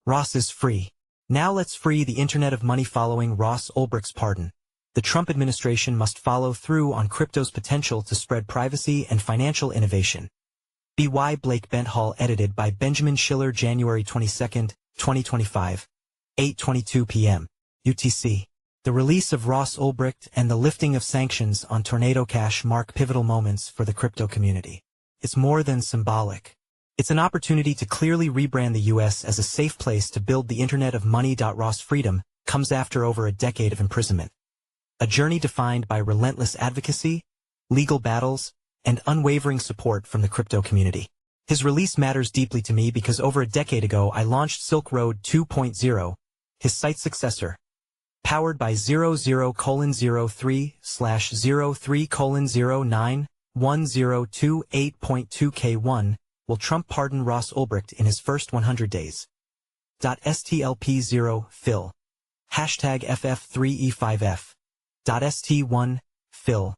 Ross is free. Now let's free the Internet of Money following Ross Ulbricht's pardon. The Trump administration must follow through on crypto's potential to spread privacy and financial innovation. By Blake Benthall, edited by Benjamin Schiller, January 22, 2025, 8:22 p.m. UTC. The release of Ross Ulbricht and the lifting of sanctions on Tornado Cash mark pivotal moments for the crypto community. It's more than symbolic. It's an opportunity to clearly rebrand the U.S. as a safe place to build the Internet of money.Ross. Freedom comes after over a decade of imprisonment. A journey defined by relentless advocacy, legal battles, and unwavering support from the crypto community. His release matters deeply to me because over a decade ago I launched Silk Road 2.0, his site successor, powered by 00:03/03:091028.2K1, will Trump pardon Ross Ulbricht in his first 100 days. .STLP0 fill. Hashtag FF3E5F. .ST1 fill.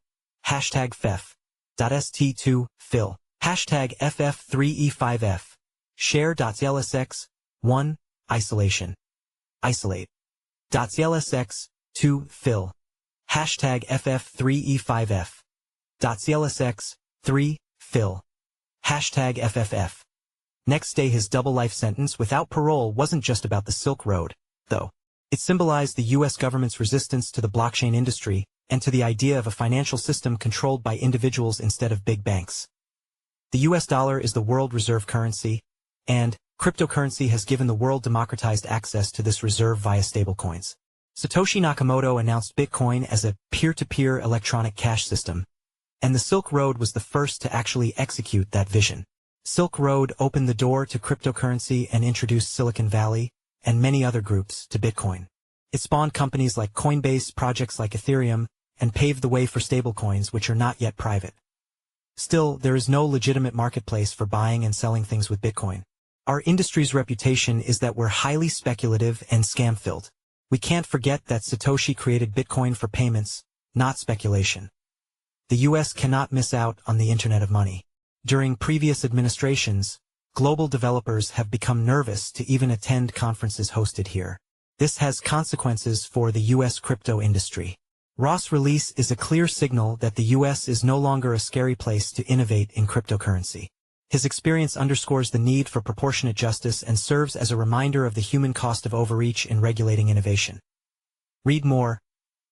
Hashtag FEF. .ST2 fill. Hashtag FF3E5F. Share.CLSX 1 isolation. Isolate. .CLSX 2 fill. Hashtag FF3E5F. .CLSX 3 fill. Hashtag FFF. NextStayHis double life sentence without parole wasn't just about the Silk Road, though. It symbolized the U.S. government's resistance to the blockchain industry and to the idea of a financial system controlled by individuals instead of big banks. The U.S. dollar is the world reserve currency, and cryptocurrency has given the world democratized access to this reserve via stablecoins. Satoshi Nakamoto announced Bitcoin as a peer-to-peer electronic cash system, and the Silk Road was the first to actually execute that vision. Silk Road opened the door to cryptocurrency and introduced Silicon Valley and many other groups to Bitcoin. It spawned companies like Coinbase, projects like Ethereum, and paved the way for stablecoins which are not yet private. Still, there is no legitimate marketplace for buying and selling things with Bitcoin. Our industry's reputation is that we're highly speculative and scam-filled. We can't forget that Satoshi created Bitcoin for payments, not speculation. The U.S. cannot miss out on the Internet of Money. During previous administrations, global developers have become nervous to even attend conferences hosted here. This has consequences for the U.S. crypto industry. Ross' release is a clear signal that the U.S. is no longer a scary place to innovate in cryptocurrency. His experience underscores the need for proportionate justice and serves as a reminder of the human cost of overreach in regulating innovation. Read more.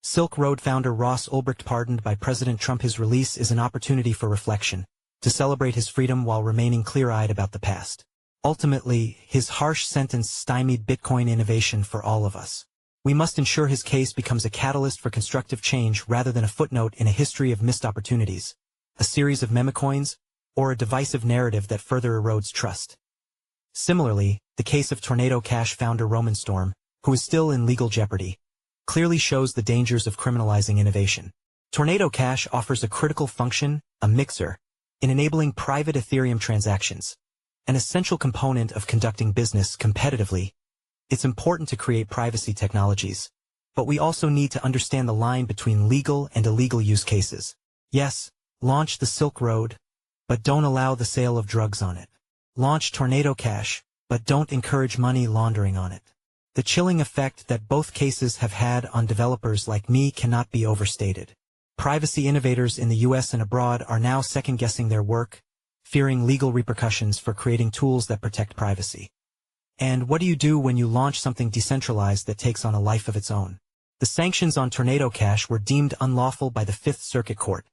Silk Road founder Ross Ulbricht pardoned by President Trump. His release is an opportunity for reflection, to celebrate his freedom while remaining clear-eyed about the past. Ultimately, his harsh sentence stymied Bitcoin innovation for all of us. We must ensure his case becomes a catalyst for constructive change rather than a footnote in a history of missed opportunities, a series of memecoins, or a divisive narrative that further erodes trust. Similarly, the case of Tornado Cash founder Roman Storm, who is still in legal jeopardy, clearly shows the dangers of criminalizing innovation. Tornado Cash offers a critical function, a mixer, in enabling private Ethereum transactions, an essential component of conducting business competitively. It's important to create privacy technologies, but we also need to understand the line between legal and illegal use cases. Yes, launch the Silk Road, but don't allow the sale of drugs on it. Launch Tornado Cash, but don't encourage money laundering on it. The chilling effect that both cases have had on developers like me cannot be overstated. Privacy innovators in the U.S. and abroad are now second-guessing their work, fearing legal repercussions for creating tools that protect privacy. And what do you do when you launch something decentralized that takes on a life of its own? The sanctions on Tornado Cash were deemed unlawful by the Fifth Circuit Court,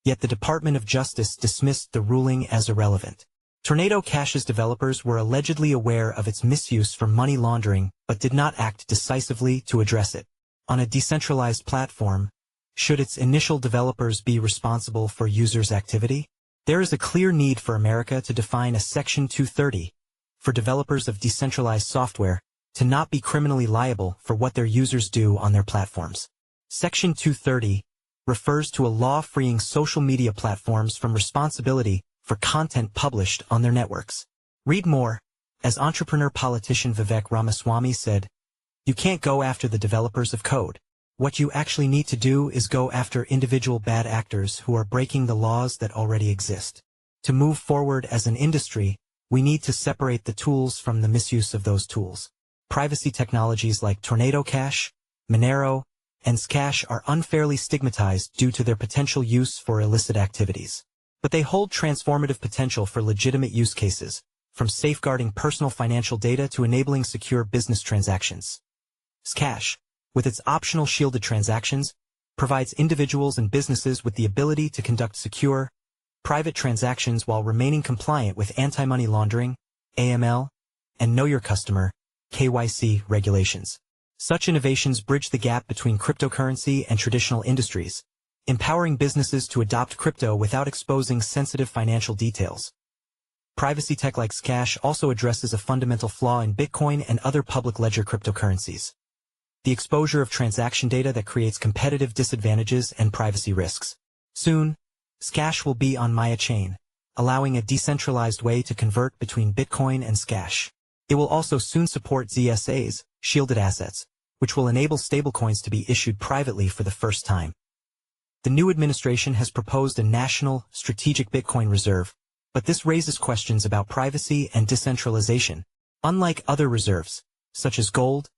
yet the Department of Justice dismissed the ruling as irrelevant. Tornado Cash's developers were allegedly aware of its misuse for money laundering but did not act decisively to address it. On a decentralized platform, should its initial developers be responsible for users' activity? There is a clear need for America to define a Section 230 for developers of decentralized software to not be criminally liable for what their users do on their platforms. Section 230 refers to a law freeing social media platforms from responsibility for content published on their networks. Read more. As entrepreneur-politician Vivek Ramaswamy said, "You can't go after the developers of code. What you actually need to do is go after individual bad actors who are breaking the laws that already exist. To move forward as an industry, we need to separate the tools from the misuse of those tools." privacy technologies like Tornado Cash, Monero, and Zcash are unfairly stigmatized due to their potential use for illicit activities. But they hold transformative potential for legitimate use cases, from safeguarding personal financial data to enabling secure business transactions. Zcash, with its optional shielded transactions, provides individuals and businesses with the ability to conduct secure, private transactions while remaining compliant with anti-money laundering, AML, and Know Your Customer, KYC regulations. Such innovations bridge the gap between cryptocurrency and traditional industries, empowering businesses to adopt crypto without exposing sensitive financial details. Privacy tech like Zcash also addresses a fundamental flaw in Bitcoin and other public ledger cryptocurrencies: the exposure of transaction data that creates competitive disadvantages and privacy risks. Soon, Zcash will be on Maya Chain, allowing a decentralized way to convert between Bitcoin and Zcash. It will also soon support ZSAs, shielded assets, which will enable stablecoins to be issued privately for the first time. The new administration has proposed a national, strategic Bitcoin reserve, but this raises questions about privacy and decentralization. Unlike other reserves, such as gold,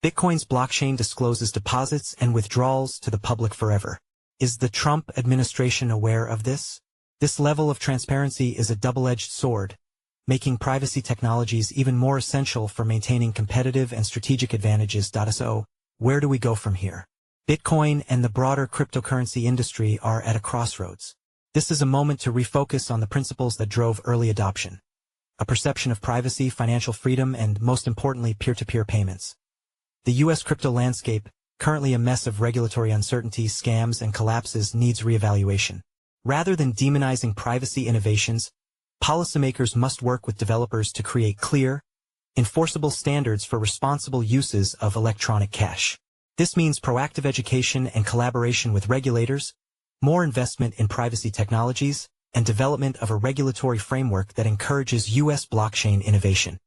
Bitcoin's blockchain discloses deposits and withdrawals to the public forever. Is the Trump administration aware of this? This level of transparency is a double-edged sword, making privacy technologies even more essential for maintaining competitive and strategic advantages. So, where do we go from here? Bitcoin and the broader cryptocurrency industry are at a crossroads. This is a moment to refocus on the principles that drove early adoption: a perception of privacy, financial freedom, and, most importantly, peer-to-peer payments. The U.S. crypto landscape, currently a mess of regulatory uncertainty, scams, and collapses, needs reevaluation. Rather than demonizing privacy innovations, policymakers must work with developers to create clear, enforceable standards for responsible uses of electronic cash. This means proactive education and collaboration with regulators, more investment in privacy technologies, and development of a regulatory framework that encourages U.S. blockchain innovation.